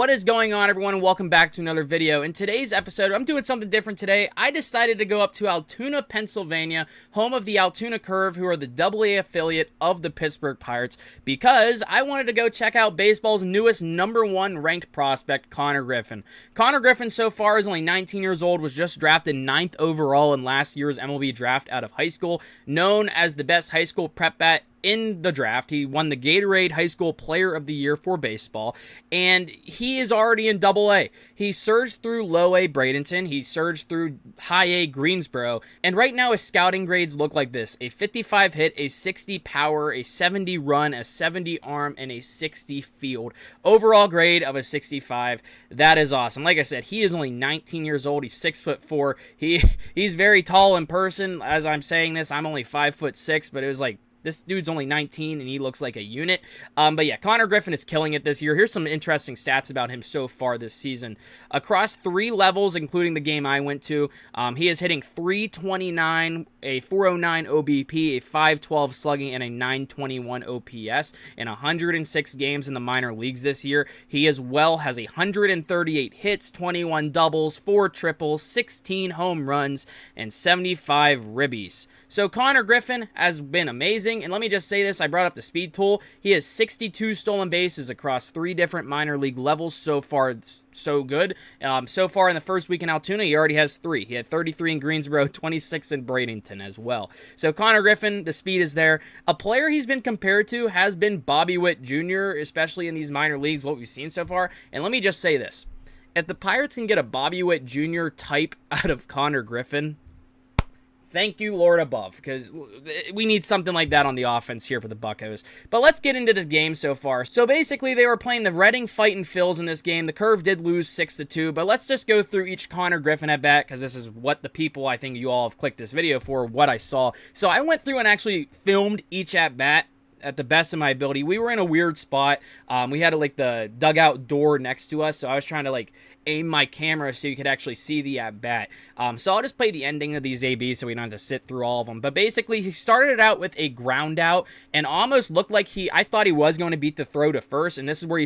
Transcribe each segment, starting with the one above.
What is going on, everyone, and welcome back to another video. In today's episode, I'm doing something different today. I decided to go up to Altoona, Pennsylvania, home of the Altoona Curve, who are the AA affiliate of the Pittsburgh Pirates, because I wanted to go check out baseball's newest #1 ranked prospect, Konnor Griffin. Konnor Griffin, so far, is only 19 years old, was just drafted 9th overall in last year's MLB draft out of high school, known as the best high school prep bat in the draft. He won the Gatorade High School Player of the Year for baseball, and he is already in AA. He surged through low A Bradenton, he surged through high A Greensboro, and right now his scouting grades look like this: a 55 hit, a 60 power, a 70 run, a 70 arm, and a 60 field. Overall grade of a 65. That is awesome. Like I said, he is only 19 years old. He's 6'4". He's very tall in person. As I'm saying this, I'm only 5'6", but it was like, this dude's only 19, and he looks like a unit. But yeah, Konnor Griffin is killing it this year. Here's some interesting stats about him so far this season. Across 3 levels, including the game I went to, he is hitting .329, a .409 OBP, a .512 slugging, and a .921 OPS in 106 games in the minor leagues this year. He as well has 138 hits, 21 doubles, 4 triples, 16 home runs, and 75 ribbies. So Konnor Griffin has been amazing, and let me just say this, I brought up the speed tool. He has 62 stolen bases across 3 different minor league levels. So far, so good. So far in the first week in Altoona, he already has 3. He had 33 in Greensboro, 26 in Bradenton as well. So Konnor Griffin, the speed is there. A player he's been compared to has been Bobby Witt Jr., especially in these minor leagues, what we've seen so far. And let me just say this. If the Pirates can get a Bobby Witt Jr. type out of Konnor Griffin, thank you, Lord above, because we need something like that on the offense here for the Buccos. But let's get into this game so far. So basically, they were playing the Reading Fightin' Phils in this game. The Curve did lose 6-2, but let's just go through each Konnor Griffin at bat, because this is what the people, I think you all have clicked this video for, what I saw. So I went through and actually filmed each at bat at the best of my ability. We were in a weird spot. We had like the dugout door next to us, so I was trying to like aim my camera so you could actually see the at-bat. So I'll just play the ending of these ABs so we don't have to sit through all of them. But basically, he started it out with a ground out and almost looked like I thought he was going to beat the throw to first, and this is where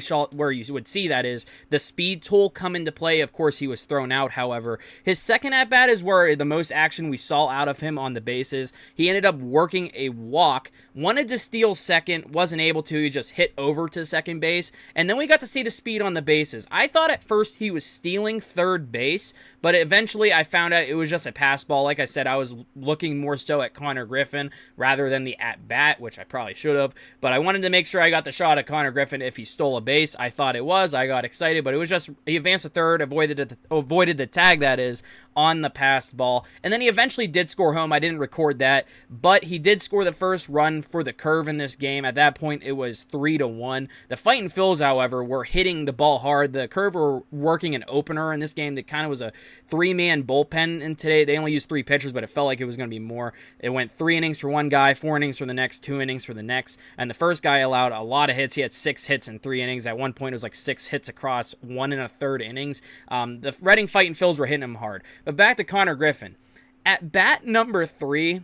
you would see that is the speed tool come into play. Of course, he was thrown out, however. His second at-bat is where the most action we saw out of him on the bases. He ended up working a walk, wanted to steal second, wasn't able to, he just hit over to second base, and then we got to see the speed on the bases. I thought at first he was stealing third base, but eventually I found out it was just a pass ball. Like I said, I was looking more so at Konnor Griffin rather than the at-bat, which I probably should have, but I wanted to make sure I got the shot at Konnor Griffin if he stole a base. I thought it was. I got excited, but it was just, he advanced to third, avoided the tag, that is, on the passed ball, and then he eventually did score home. I didn't record that, but he did score the first run for the Curve in this game. At that point, it was 3-1. The Fightin' Phils, however, were hitting the ball hard. The Curve were working an opener in this game that kind of was a 3-man bullpen, and today they only used 3 pitchers, but it felt like it was going to be more. It went 3 innings for one guy, 4 innings for the next, 2 innings for the next, and the first guy allowed a lot of hits. He had 6 hits in 3 innings. At one point, it was like 6 hits across 1 1/3 innings. The Reading Fightin' Phils were hitting him hard. But back to Konnor Griffin. At bat number 3,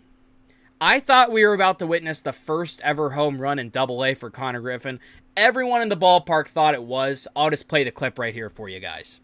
I thought we were about to witness the first ever home run in AA for Konnor Griffin. Everyone in the ballpark thought it was. I'll just play the clip right here for you guys.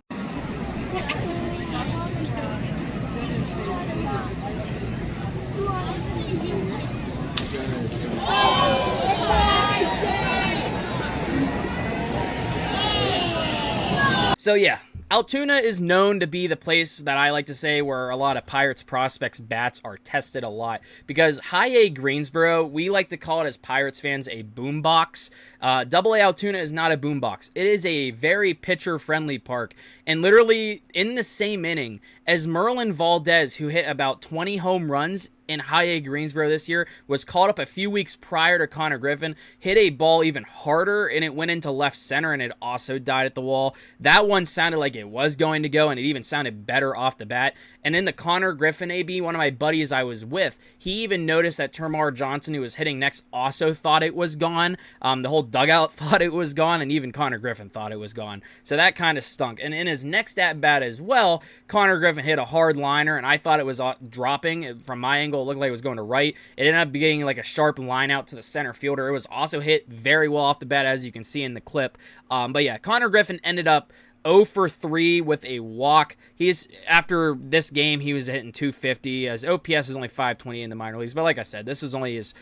So yeah, Altoona is known to be the place that I like to say where a lot of Pirates prospects' bats are tested a lot, because high A Greensboro, we like to call it as Pirates fans a boombox. AA Altoona is not a boombox. It is a very pitcher-friendly park, and literally in the same inning as Merlin Valdez, who hit about 20 home runs in high A Greensboro this year, was called up a few weeks prior to Konnor Griffin, hit a ball even harder, and it went into left center, and it also died at the wall. That one sounded like it was going to go, and it even sounded better off the bat. And in the Konnor Griffin AB, one of my buddies I was with, he even noticed that Termar Johnson, who was hitting next, also thought it was gone. The whole dugout thought it was gone, and even Konnor Griffin thought it was gone. So that kind of stunk. And in his next at-bat as well, Konnor Griffin hit a hard liner, and I thought it was dropping. From my angle, it looked like it was going to right. It ended up being like a sharp line out to the center fielder. It was also hit very well off the bat, as you can see in the clip. But yeah, Konnor Griffin ended up 0 for 3 with a walk. After this game, he was hitting 250, as OPS is only 520 in the minor leagues. But like I said, this was only his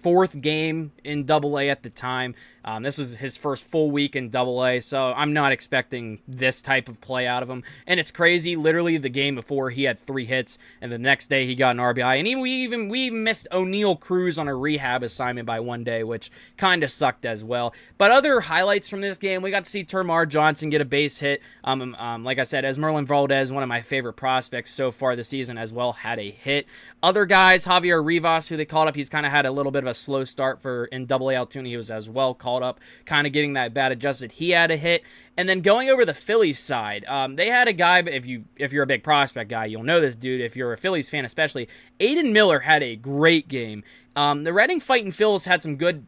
4th game in Double-A at the time. This was his first full week in Double-A, so I'm not expecting this type of play out of him. And it's crazy. Literally, the game before, he had 3 hits, and the next day he got an RBI. And we even missed O'Neal Cruz on a rehab assignment by 1 day, which kind of sucked as well. But other highlights from this game, we got to see Termarr Johnson get a base hit. Like I said, Esmeralyn Valdez, one of my favorite prospects so far this season as well, had a hit. Other guys, Javier Rivas, who they called up, he's kind of had a little bit of a slow start in Double-A Altoona. He was as well called up, kind of getting that bat adjusted. He had a hit. And then going over the Phillies side, they had a guy, if you're a big prospect guy, you'll know this dude. If you're a Phillies fan especially, Aiden Miller had a great game. The Reading Fightin' Phils had some good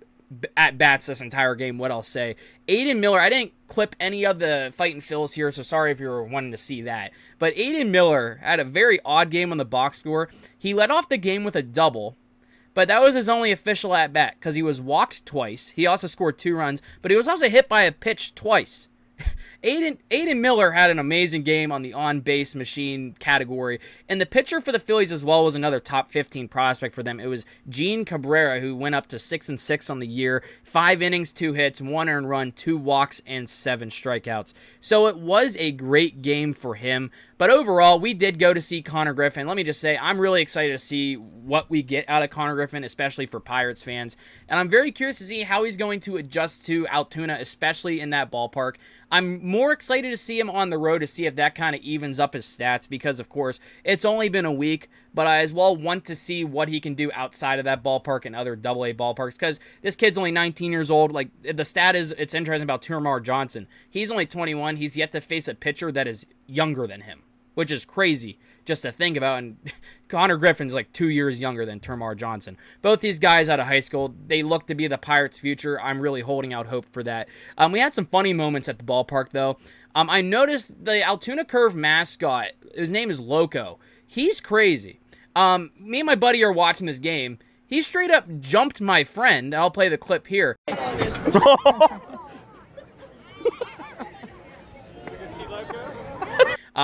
at-bats this entire game, what I'll say. Aiden Miller, I didn't clip any of the Fightin' Phils here, so sorry if you were wanting to see that. But Aiden Miller had a very odd game on the box score. He led off the game with a double, but that was his only official at-bat because he was walked twice. He also scored 2 runs, but he was also hit by a pitch twice. Aiden Miller had an amazing game on the on-base machine category, and the pitcher for the Phillies as well was another top 15 prospect for them. It was Gene Cabrera, who went up to 6-6 on the year, 5 innings, 2 hits, 1 earned run, 2 walks, and 7 strikeouts. So it was a great game for him. But overall, we did go to see Konnor Griffin. Let me just say, I'm really excited to see what we get out of Konnor Griffin, especially for Pirates fans. And I'm very curious to see how he's going to adjust to Altoona, especially in that ballpark. I'm more excited to see him on the road to see if that kind of evens up his stats because, of course, it's only been a week, but I as well want to see what he can do outside of that ballpark and other Double-A ballparks because this kid's only 19 years old. Like, the stat is, it's interesting about Termarr Johnson. He's only 21. He's yet to face a pitcher that is younger than him, which is crazy just to think about. And Konnor Griffin's like 2 years younger than Termarr Johnson. Both these guys out of high school, they look to be the Pirates' future. I'm really holding out hope for that. We had some funny moments at the ballpark, though. I noticed the Altoona Curve mascot, his name is Loco. He's crazy. Me and my buddy are watching this game. He straight up jumped my friend. I'll play the clip here.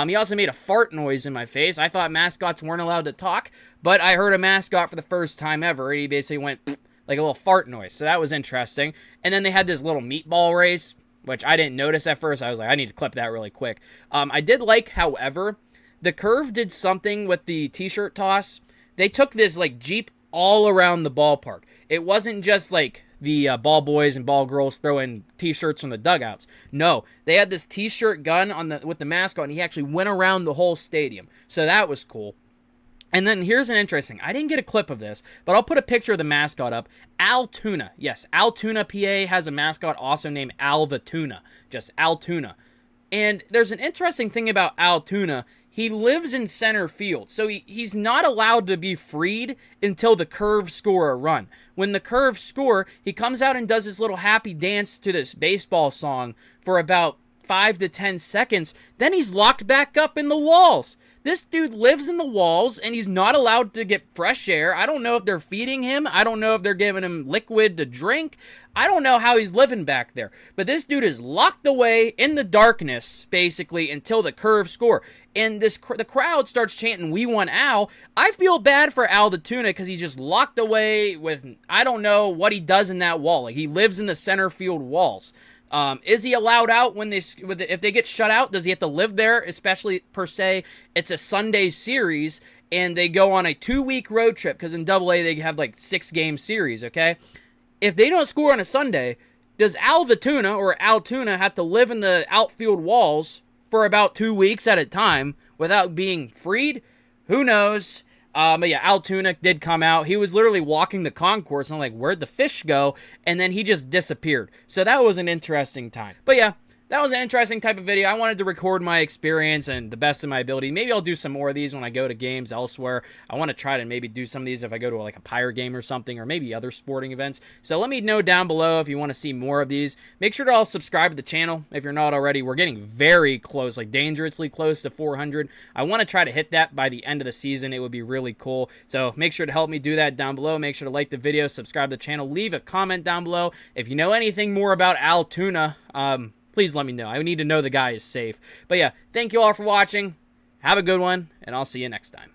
He also made a fart noise in my face. I thought mascots weren't allowed to talk, but I heard a mascot for the first time ever. He basically went like a little fart noise, so that was interesting. And then they had this little meatball race, which I didn't notice at first. I was like, I need to clip that really quick. I did like, however, the Curve did something with the t-shirt toss. They took this like Jeep all around the ballpark. It wasn't just like the ball boys and ball girls throwing t-shirts from the dugouts. No, they had this t-shirt gun with the mascot, and he actually went around the whole stadium. So that was cool. And then here's an interesting, I didn't get a clip of this, but I'll put a picture of the mascot up. Altoona. Yes, Altoona, PA has a mascot also named Al the Tuna. Just Altoona. And there's an interesting thing about Altoona. He lives in center field, so he's not allowed to be freed until the Curve score a run. When the Curve score, he comes out and does this little happy dance to this baseball song for about 5 to 10 seconds. Then he's locked back up in the walls. This dude lives in the walls, and he's not allowed to get fresh air. I don't know if they're feeding him. I don't know if they're giving him liquid to drink. I don't know how he's living back there. But this dude is locked away in the darkness, basically, until the Curve score. And the crowd starts chanting, "We want Al." I feel bad for Al the Tuna because he's just locked away with, I don't know what he does in that wall. Like, he lives in the center field walls. Is he allowed out if they get shut out? Does he have to live there? Especially, per se, it's a Sunday series, and they go on a 2-week road trip, because in Double-A they have like 6-game series, okay? If they don't score on a Sunday, does Al the Tuna or Altoona have to live in the outfield walls for about 2 weeks at a time without being freed? Who knows? But yeah, Altoona did come out. He was literally walking the concourse, and I'm like, where'd the fish go? And then he just disappeared. So that was an interesting time. But yeah, that was an interesting type of video. I wanted to record my experience and the best of my ability. Maybe I'll do some more of these when I go to games elsewhere. I want to try to maybe do some of these if I go to like a Pyre game or something, or maybe other sporting events. So let me know down below if you want to see more of these. Make sure to all subscribe to the channel if you're not already. We're getting very close, like dangerously close to 400. I want to try to hit that by the end of the season. It would be really cool. So make sure to help me do that down below. Make sure to like the video, subscribe to the channel, leave a comment down below. If you know anything more about Altoona, please let me know. I need to know the guy is safe. But yeah, thank you all for watching. Have a good one, and I'll see you next time.